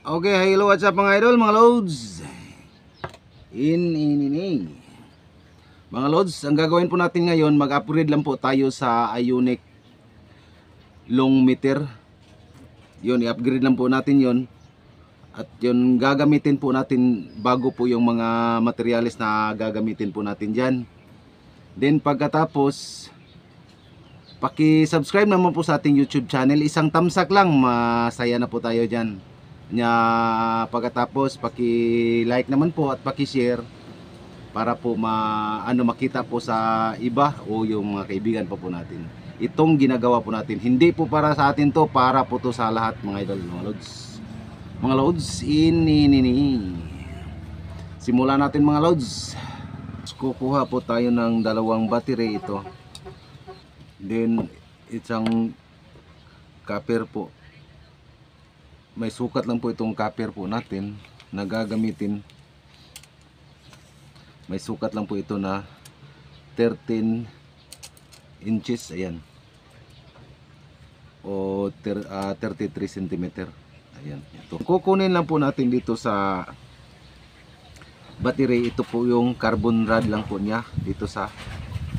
Okay, hello, what's up mga idol, mga loads. Mga loads, ang gagawin po natin ngayon, mag-upgrade lang po tayo sa Ioniq long meter. Yun, i-upgrade lang po natin yun. At yun, gagamitin po natin bago po yung mga materials na gagamitin po natin dyan. Then pagkatapos, paki-subscribe naman po sa ating YouTube channel. Isang tamsak lang, masaya na po tayo dyan. Pagkatapos paki-like naman po at paki-share para po makita po sa iba o yung mga kaibigan po natin. Itong ginagawa po natin, hindi po para sa atin to, para po to sa lahat mga idol, mga loads. Mga loads, simulan natin mga loads. Kukuha po tayo ng dalawang battery ito. Then isang copper po. May sukat lang po itong copper po natin na gagamitin. May sukat lang po ito na 13 inches, ayan. O 33 cm. Ayan, ito. Kukunin lang po natin dito sa battery. Ito po yung carbon rod lang po niya dito sa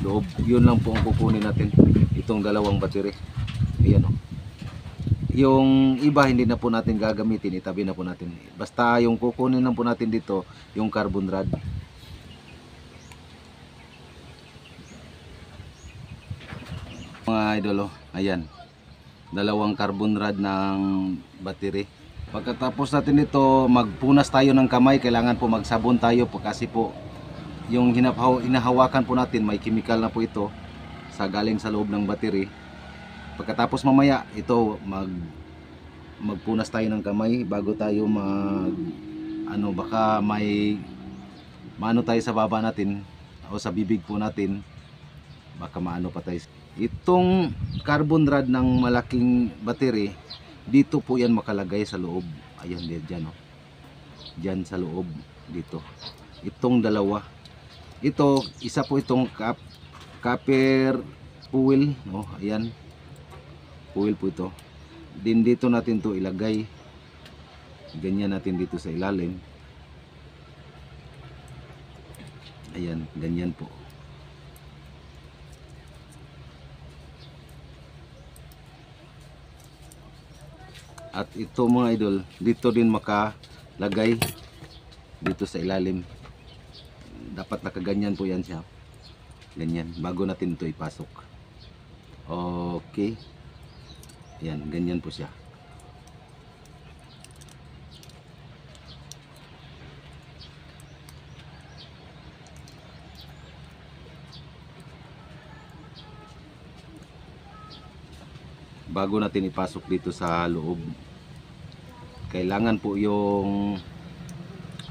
loob. Yun lang po ang kukunin natin. Itong dalawang battery. Ayan o. Yung iba hindi na po natin gagamitin, itabi na po natin. Basta yung kukunin lang po natin dito, yung carbon rod. Mga idolo, ayan. Dalawang carbon rod ng battery. Pagkatapos natin dito, magpunas tayo ng kamay. Kailangan po magsabon tayo po kasi po yung hinahawakan po natin, may chemical na po ito sa galing sa loob ng battery. Pagkatapos mamaya ito magpunas tayo ng kamay bago tayo baka may maano tayo sa baba natin o sa bibig po natin, baka maano pa tayo. Itong carbon rod ng malaking battery, dito po yan makalagay sa loob. Ayan dyan, dyan sa loob dito. Itong dalawa, ito isa po itong copper foil, ayan. Foil po ito. Din dito natin to ilagay. Ganyan natin dito sa ilalim. Ayan, ganyan po. At ito mga idol, dito din makalagay dito sa ilalim. Dapat nakaganyan po yan siya. Ganyan, bago natin ito ipasok. Okay. Yan, ganyan po siya. Bago natin ipasok dito sa loob, kailangan po yung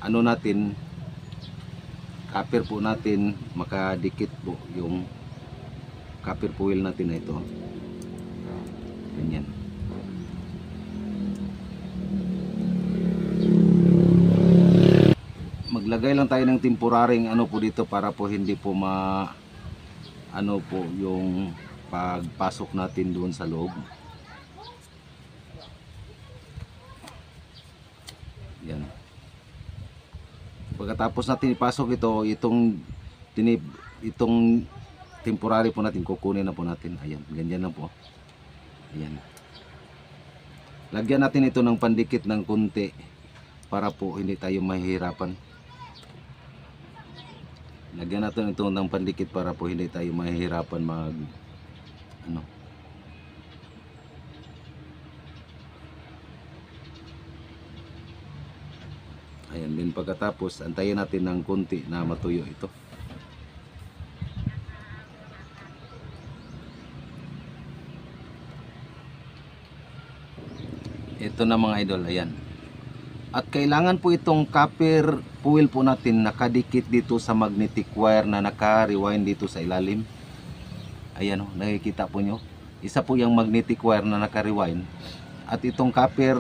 natin, copper po natin, makadikit po yung copper foil natin na ito. Ganyan. Maglagay lang tayo ng temporaring po dito para po hindi po yung pagpasok natin doon sa loob. Yan. Pagkatapos natin ipasok itong temporary po natin, kukunin na po natin. Ayan, ganyan lang po. Ayan. Lagyan natin ito ng pandikit ng kunti para po hindi tayo mahihirapan. Lagyan natin ito ng pandikit para po hindi tayo mahihirapan Ayan, din pagkatapos antayin natin ng kunti na matuyo ito. Ito na mga idol, ayan. At kailangan po itong copper foil po natin nakadikit dito sa magnetic wire na naka-rewind dito sa ilalim. Ayan nakikita po nyo. Isa po yung magnetic wire na naka-rewind. At itong copper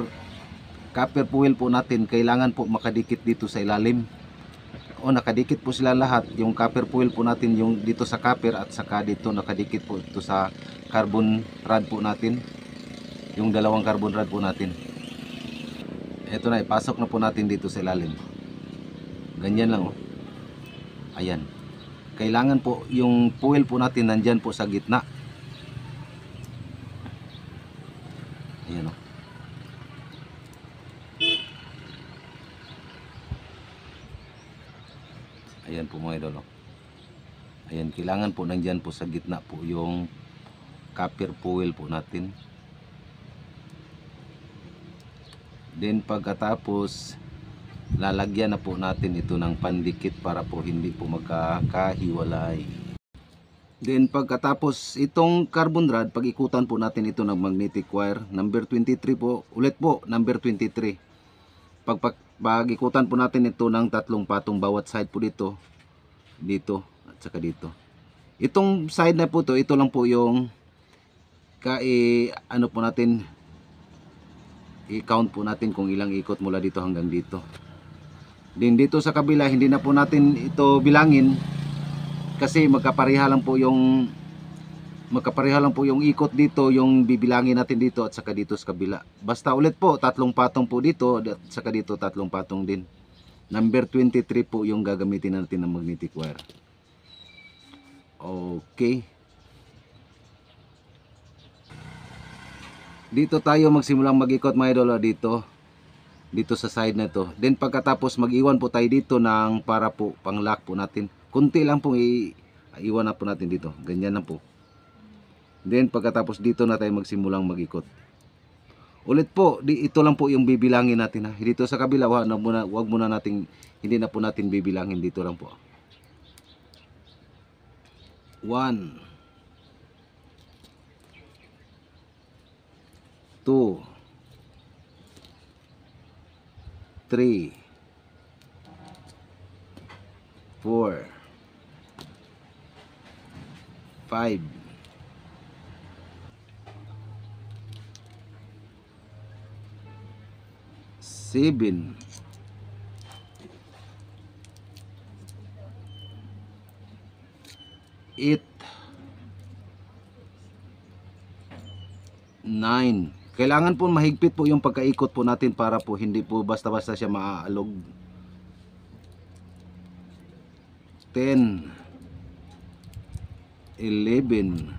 foil po natin, kailangan po makadikit dito sa ilalim. Nakadikit po sila lahat. Yung copper foil po natin, yung dito sa copper at saka dito nakadikit po ito sa carbon rod po natin. Yung dalawang carbon rod po natin. Ito na, ipasok na po natin dito sa ilalim. Ganyan lang, oh. Ayan. Kailangan po yung fuel po natin nandyan po sa gitna. Ayan, oh. Ayan po mga idol, oh. Ayan, kailangan po nandyan po sa gitna po yung copper fuel po natin. Then pagkatapos lalagyan na po natin ito ng pandikit para po hindi po magkakahiwalay. Then pagkatapos itong carbon rod, pag-ikutan po natin ito ng magnetic wire. Number 23 po, ulit po, number 23. Pag-ikutan po natin ito ng 3 patong bawat side po dito, dito at saka dito. Itong side na po to, ito lang po yung ano po natin, i-count po natin kung ilang ikot mula dito hanggang dito. Din dito sa kabila, hindi na po natin ito bilangin kasi magkapareha lang po yung ikot dito, yung bibilangin natin dito at saka dito sa kabila. Basta ulit po, 3 patong po dito at saka dito 3 patong din. Number 23 po yung gagamitin natin ng magnetic wire. Okay. Dito tayo magsimulang mag-ikot mga idol, dito sa side na to. Then pagkatapos mag-iwan po tayo dito ng para po pang-lock po natin. Kunti lang po iwan na po natin dito. Ganyan na po. Then pagkatapos dito na tayo magsimulang mag-ikot. Ulit po, ito lang po yung bibilangin natin, ha. Dito sa kabila, wag muna natin, hindi na po natin bibilangin, dito lang po. 1 2 3 4 5 7 8 9. Kailangan po mahigpit po yung pagkaikot po natin para po hindi po basta-basta siya maaalog. 10 11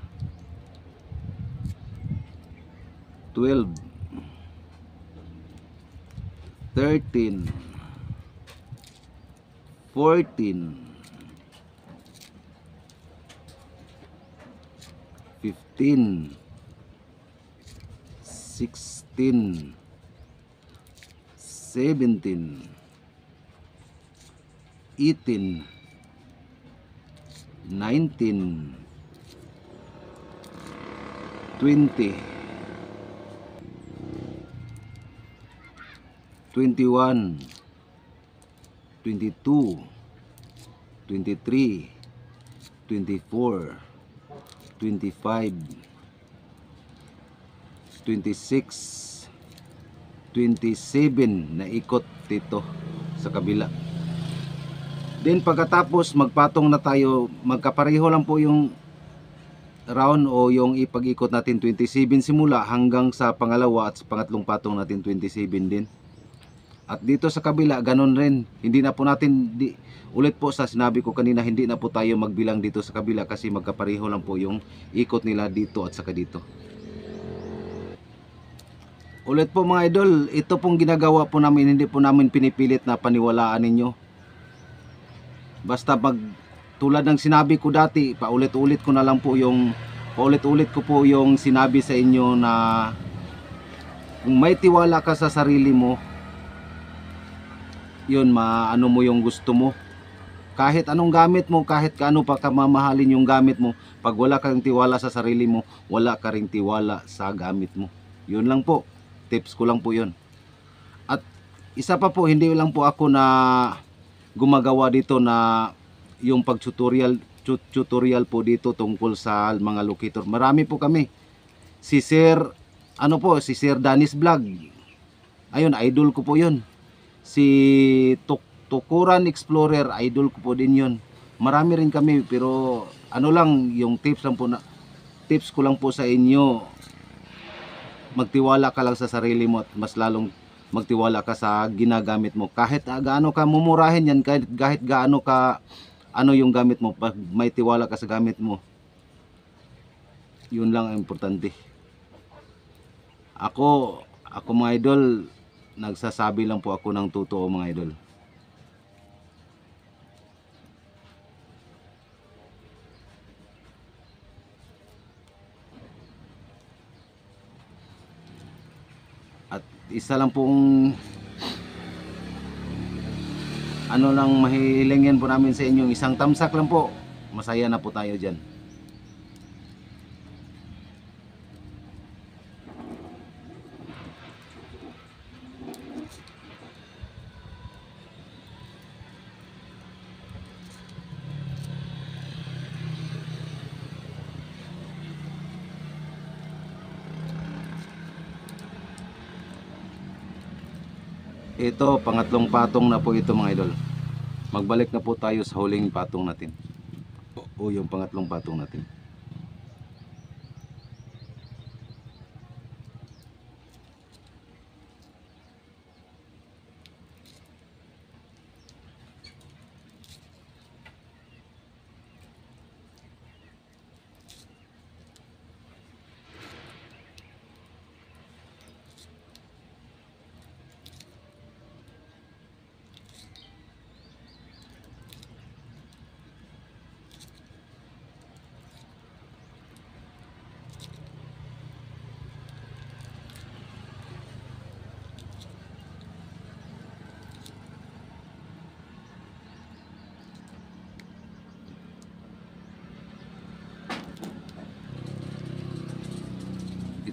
12 13 14 15 16 17 18 19 20 21 22 23 24 25 26 27 na ikot dito sa kabila. Then pagkatapos magpatong na tayo, magkapareho lang po yung round o yung ipag-ikot natin 27 simula hanggang sa pangalawa at sa pangatlong patong natin 27 din. At dito sa kabila ganon rin. Hindi na po natin ulit po sa sinabi ko kanina, hindi na po tayo magbilang dito sa kabila kasi magkapareho lang po yung ikot nila dito at saka dito. Ulit po mga idol, ito pong ginagawa po namin, hindi po namin pinipilit na paniwalaan ninyo. Basta tulad ng sinabi ko dati, paulit-ulit ko po yung sinabi sa inyo na kung may tiwala ka sa sarili mo, yun, maano mo yung gusto mo. Kahit anong gamit mo, kahit kaano pa kamamahalin yung gamit mo, pag wala kang tiwala sa sarili mo, wala ka ring tiwala sa gamit mo. Yun lang po. Tips ko lang po yun. At isa pa po, hindi lang po ako na gumagawa dito na yung tutorial po dito tungkol sa mga locator. Marami po kami. Si Sir Danis Vlog. Ayun, idol ko po yun. Si Tukuran Explorer, idol ko po din yun. Marami rin kami, pero ano lang, yung tips ko lang po sa inyo, magtiwala ka lang sa sarili mo at mas lalong magtiwala ka sa ginagamit mo. Kahit gaano ka mumurahin yan, kahit gaano ka ano yung gamit mo, pag may tiwala ka sa gamit mo, yun lang ang importante. Ako mga idol, nagsasabi lang po ako ng totoo mga idol. At isa lang pong ano lang mahihilingin po namin sa inyo, isang tamsak lang po, masaya na po tayo dyan. Ito, pangatlong patong na po ito mga idol. Magbalik na po tayo sa huling patong natin. O yung pangatlong patong natin.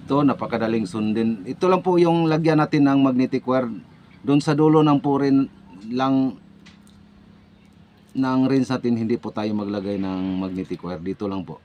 Ito, napakadaling sundin. Ito lang po yung lagyan natin ng magnetic wire. Doon sa dulo ng po rin lang ng rinse natin, hindi po tayo maglagay ng magnetic wire. Dito lang po.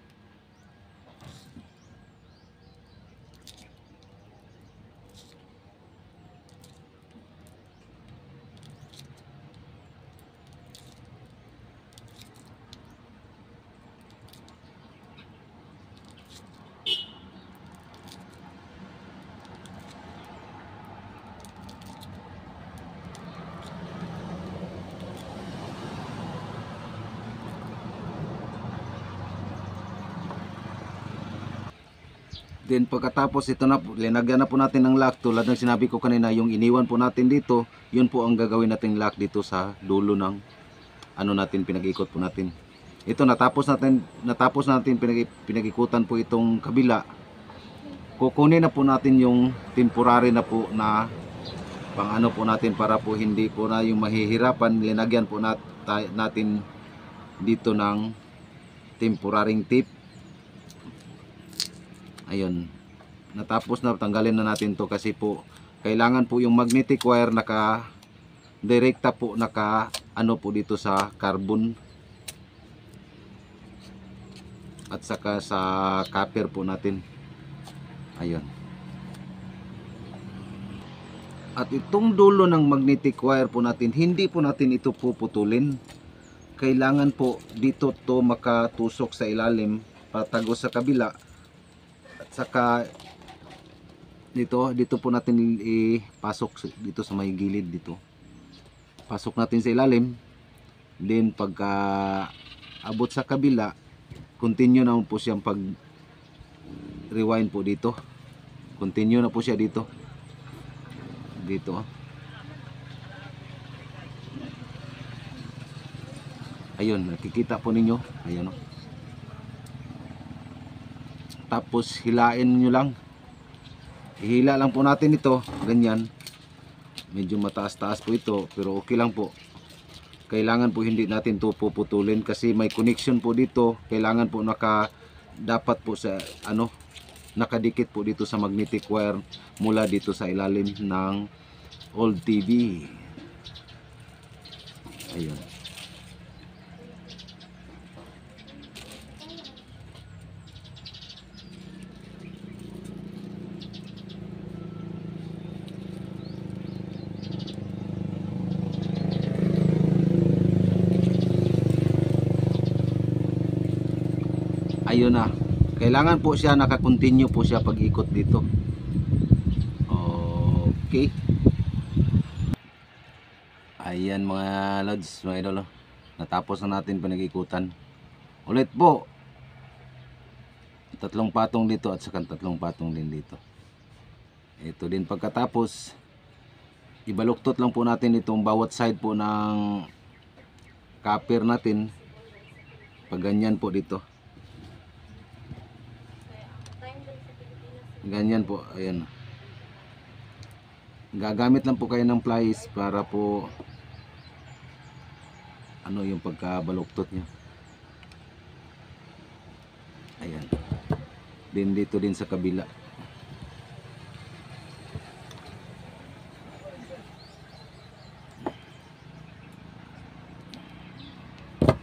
Then pagkatapos ito na po, linagyan na po natin ng lock tulad ng sinabi ko kanina, yung iniwan po natin dito, yun po ang gagawin nating lock dito sa dulo ng ano natin, pinag-ikot po natin. Ito natapos natin pinag-ikutan po itong kabila. Kukunin na po natin yung temporary na po na pang ano po natin para po hindi po na yung mahihirapan. Linagyan po natin dito ng temporaring tape. Ayun, natapos na, tanggalin na natin to kasi po kailangan po yung magnetic wire naka direkta po, naka ano po dito sa carbon at saka sa copper po natin. Ayun. At itong dulo ng magnetic wire po natin, hindi po natin ito puputulin. Kailangan po dito to makatusok sa ilalim, patagos sa kabila. Saka dito po natin ipasok dito sa may gilid dito. Pasok natin sa ilalim. Then pagka abot sa kabila, continue na po siyang pag rewind po dito. Continue na po siya dito. Dito. Ayun, nakikita po ninyo. Ayun oh. Tapos hilain nyo lang, ihila lang po natin ito, ganyan. Medyo mataas-taas po ito, pero okay lang po. Kailangan po hindi natin ito puputulin kasi may connection po dito. Kailangan po dapat po sa ano, nakadikit po dito sa magnetic wire mula dito sa ilalim ng old TV. Ayun. Ayun na, kailangan po siya naka-continue po siya pag ikot dito. Okay, Ayan mga lods, mga idol. Natapos na natin panag-ikutan. Ulit po. 3 patong dito at saka 3 patong din dito. Ito din pagkatapos, ibaluktot lang po natin itong bawat side po ng copper natin. Pag ganyan po dito. Ganyan po, ayan. Gagamit lang po kayo ng pliers para po ano yung pagkabaluktot nyo. Ayan. Din dito din sa kabila.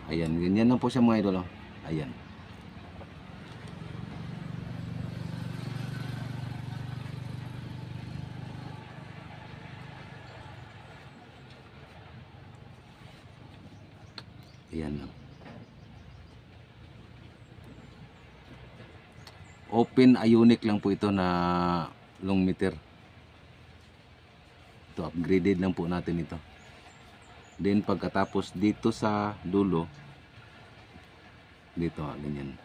Ayan, ganyan lang po siya mga idol. Ayan. Ayan lang. Open ionic lang po ito na long meter. Ito, upgraded lang po natin ito. Then pagkatapos dito sa dulo, dito, ganyan.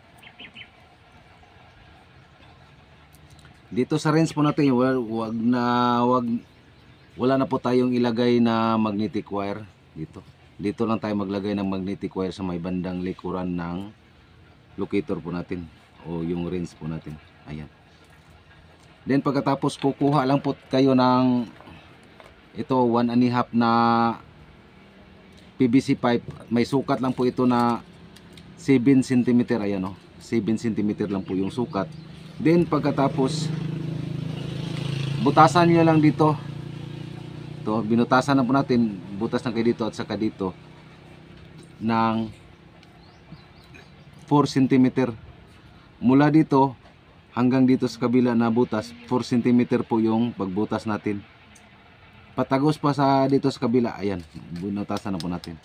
Dito sa range po natin, wala na po tayong ilagay na magnetic wire dito. Dito lang tayo maglagay ng magnetic wire sa may bandang likuran ng locator po natin o yung range po natin. Ayan. Then pagkatapos kukuha lang po kayo ng ito 1.5 na PVC pipe. May sukat lang po ito na 7 cm. Ayan o, 7 cm lang po yung sukat. Then pagkatapos butasan nyo lang dito. Ito, binutasan na po natin. Butas na kayo dito at saka dito ng 4 cm. Mula dito hanggang dito sa kabila na butas, 4 cm po yung pagbutas natin. Patagos pa sa dito sa kabila. Ayan, binutasan na po natin.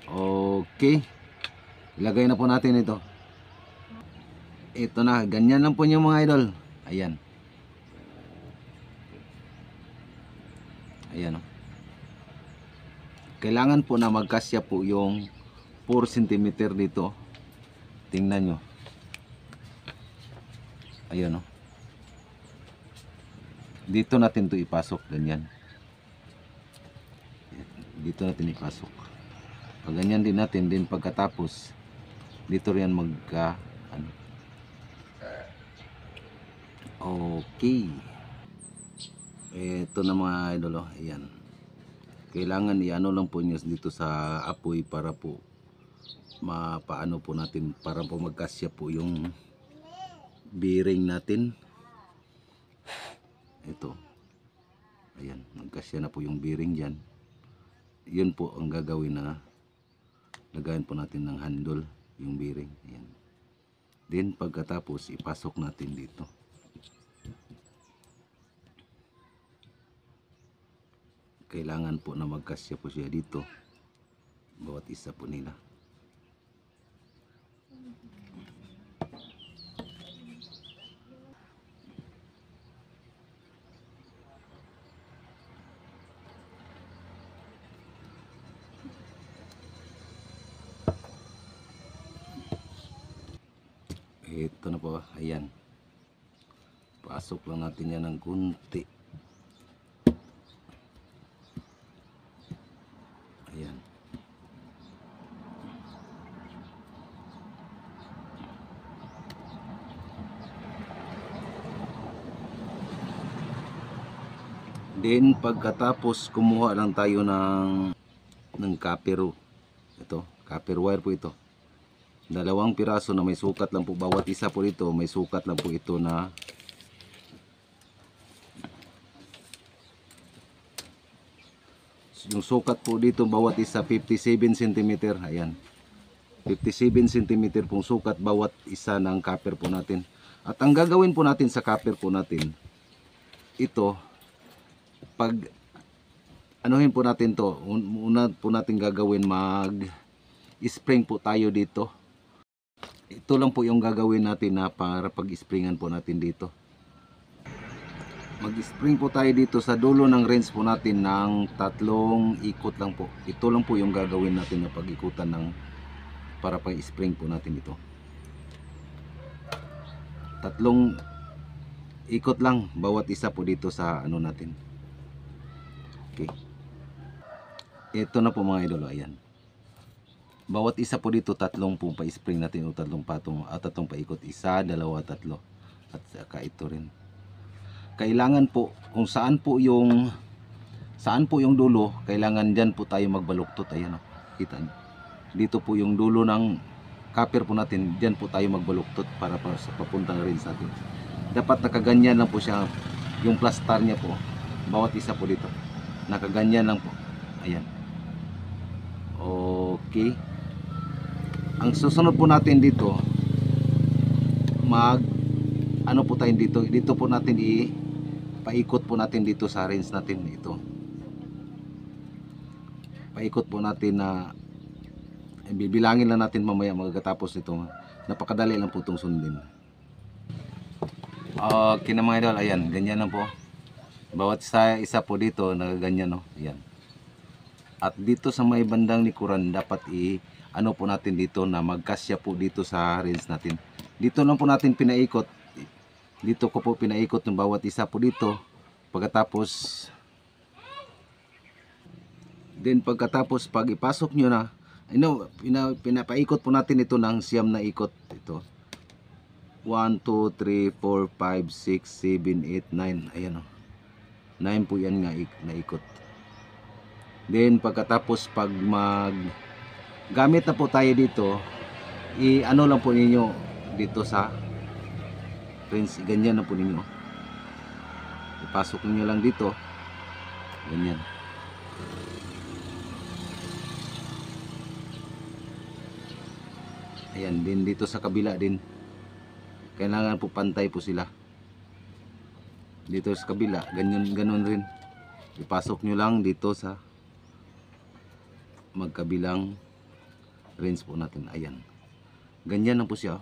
Okay. Ilagay na po natin ito. Ito na, ganyan lang po yung mga idol. Ayan. Ayan o. Kailangan po na magkasya po yung 4 cm dito. Tingnan nyo. Ayan o. Dito natin to ipasok. Ganyan. Dito natin ipasok. Pag ganyan din natin. Din pagkatapos dito rin magka ano. Okay. Ito na mga idol. Ayan. Kailangan i-ano lang po nyo dito sa apoy para po mapaano po natin, para po magkasya po yung bearing natin. Ito. Ayan, magkasya na po yung bearing dyan. Yun po ang gagawin na lagayan po natin ng handle yung bearing. Ayan. Then pagkatapos ipasok natin dito. Kailangan po na magkasya po siya dito, bawat isa po nila. Ito na po, ayan. Pasok lang natin yan ng kunti. Ayan. Then pagkatapos kumuha lang tayo ng copper. Ito, copper wire po ito. 2 piraso na may sukat lang po. Bawat isa po dito may sukat lang po ito na yung sukat po dito bawat isa 57 cm. Ayan. 57 cm pong sukat bawat isa ng copper po natin. At ang gagawin po natin sa copper po natin, ito, pag anuhin po natin to, una po natin gagawin, mag-spring po tayo dito. Ito lang po yung gagawin natin na para pag-springan po natin dito. Mag-spring po tayo dito sa dulo ng rinse po natin ng 3 ikot lang po. Ito lang po yung gagawin natin na pag-ikutan ng para pa-spring po natin ito. 3 ikot lang bawat isa po dito sa ano natin. Okay. Ito na po mga idol, ayan. Bawat isa po dito 3 po pa-spring natin o 3 patong at 3 paikot, 1, 2, 3 at saka ito rin. Kailangan po kung saan po yung dulo, kailangan diyan po tayo magbaluktot. Ayan, kita niyo. Dito po yung dulo ng copper po natin, diyan po tayo magbaluktot para sa papuntang rinse natin. Dapat nakaganyan lang po siya, yung plaster niya po, bawat isa po dito nakaganyan lang po. Ayan, okay. Ang susunod po natin dito, ano po tayo dito po natin paikot po natin dito sa rinse natin ito. Paikot po natin na bibilangin lang natin mamaya magkatapos nito. Napakadali lang po itong sundin. Okay na mga idol, ayan, ganyan lang po. Bawat isa po dito nagaganyan, no? Ayan. At dito sa may bandang likuran dapat ano po natin dito na magkasya po dito sa rinse natin. Dito lang po natin pinaikot. Dito ko po pinaikot ng bawat isa po dito. Pagkatapos pag ipasok nyo na, pinapaikot po natin ito ng 9 na ikot. Ito 1, 2, 3, 4, 5, 6, 7, 8, 9. Ayan, 9 po yan nga naikot. Then pagkatapos pag gamit na po tayo dito, ano lang po ninyo dito sa rinse, ganyan na po ninyo. Ipasok niyo lang dito, ganyan. Ayan, din dito sa kabila din. Kailangan po pantay po sila. Dito sa kabila, ganun rin. Ipasok nyo lang dito sa magkabilang rinse po natin. Ayan. Ganyan lang po siya.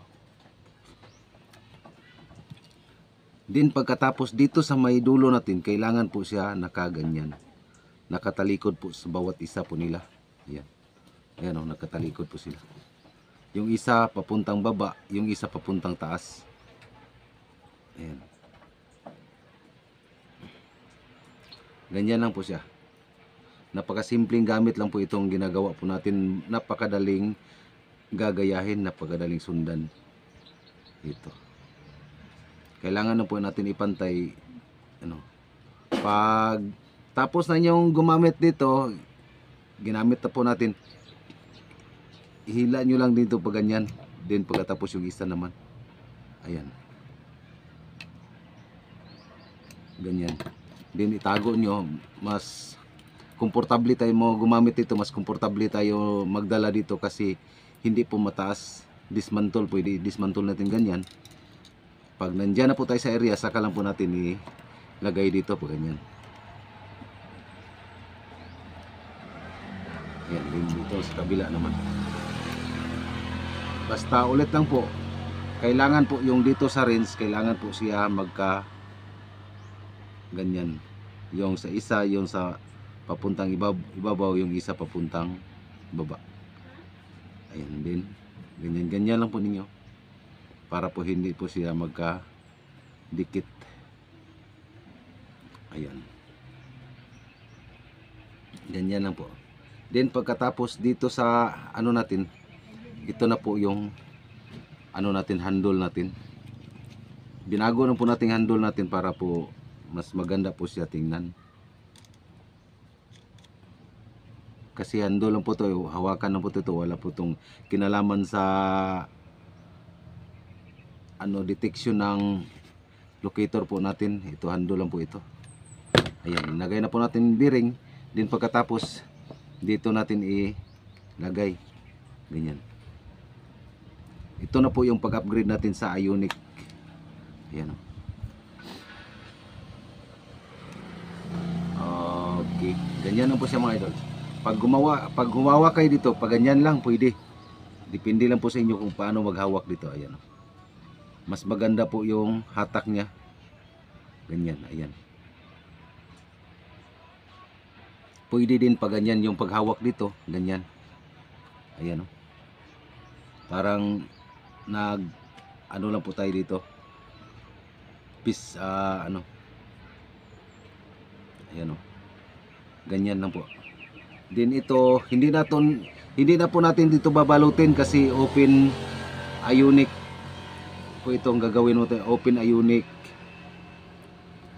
Din pagkatapos dito sa may dulo natin, kailangan po siya nakaganyan. Nakatalikod po sa bawat isa po nila. Ayan. Ayan, nakatalikod po sila. Yung isa papuntang baba, yung isa papuntang taas. Ayan. Ganyan lang po siya. Napakasimpleng gamit lang po itong ginagawa po natin. Napakadaling gagayahin, napakadaling sundan. Ito. Kailangan na po natin ipantay. Pag tapos na yung gumamit dito, ginamit na po natin. Ihila nyo lang dito pag ganyan. Then pagkatapos yung isa naman. Ayan. Ganyan. Then itago nyo. Mas komportable tayo mo gumamit dito. Mas komportable tayo magdala dito kasi hindi po mataas. Dismantle po. Dismantle natin ganyan. Pag nandyan na po tayo sa area, saka lang po natin ilagay dito po ganyan. Ayan. Then dito sa kabila naman. Basta ulit lang po, kailangan po yung dito sa rinse, kailangan po siya magka ganyan. Yung sa isa, yung sa papuntang ibabaw, yung isa papuntang baba. Ayan din. Ganyan lang po ninyo. Para po hindi po siya magka dikit. Ayan. Ganyan lang po. Then pagkatapos dito sa ano natin, ito na po yung ano natin, handle natin. Binago na po natin handle natin para po mas maganda po siya tingnan. Kasi handle lang po to, hawakan lang po ito, wala po itong kinalaman sa detection ng locator po natin. Ito handle lang po ito. Ayan, ilagay na po natin bearing. Din pagkatapos dito natin ilagay. Ganyan. Ito na po yung pag-upgrade natin sa Ioniq. Ayan. Okay. Ganyan lang po siya mga idol. Pag humawa kayo dito, pag ganyan lang pwede. Depende lang po sa inyo kung paano maghawak dito. Ayan. Mas maganda po yung hatak niya. Ganyan. Ayan. Pwede din pa ganyan yung paghawak dito, ganyan. Ayan oh. Parang nag ano lang po tayo dito. Ano. Ayan oh. Ganyan lang po. Then ito, hindi na po natin dito babalutin kasi open ionic po itong gagawin natin. Open ionic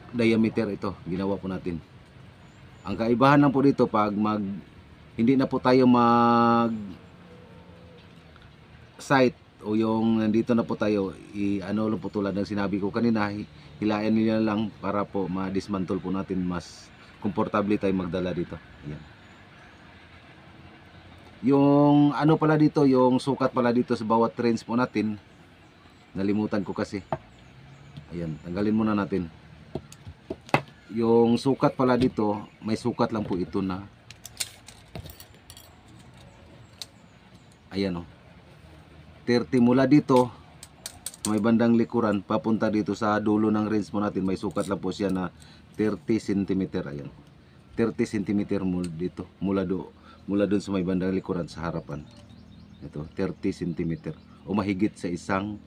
diameter ito. Ginawa po natin. Ang kaibahan lang po dito pag hindi na po tayo mag site o yung nandito na po tayo ano lang po tulad ng sinabi ko kanina, hilain nila lang para po ma-dismantle po natin, mas komportable tayo magdala dito. Ayan. Yung ano pala dito, yung sukat pala dito sa bawat range po natin, nalimutan ko kasi. Ayan, tanggalin muna natin. Yung sukat pala dito, may sukat lang po ito na ayan o, 30 mula dito may bandang likuran papunta dito sa dulo ng range mo natin, may sukat lang po siya na 30 cm. Ayan, 30 cm dito mula doon sa may bandang likuran sa harapan. Ito 30 cm o mahigit sa isang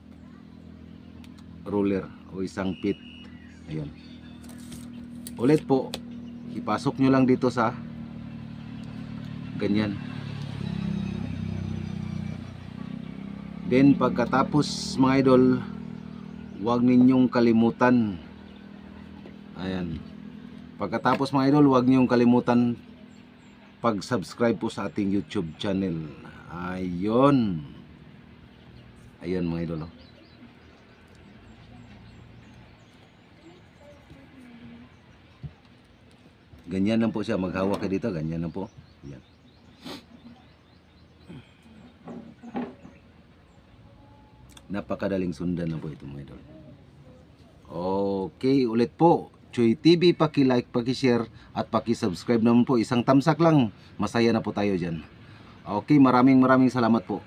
roller o isang pit. Ayan, ulit po, ipasok nyo lang dito sa ganyan. Then pagkatapos mga idol, huwag ninyong kalimutan. Ayan. Pagkatapos mga idol, huwag ninyong kalimutan pag-subscribe po sa ating YouTube channel. Ayun. Ayan mga idol. Ganyan lang po siya, maghawak ka dito, ganyan lang po. Ayan. Napakadaling sundan na po ito mga idol. Okay, ulit po. Choy TV, paki-like, paki-share at paki-subscribe naman po. Isang tamsak lang, masaya na po tayo dyan. Okay, maraming salamat po.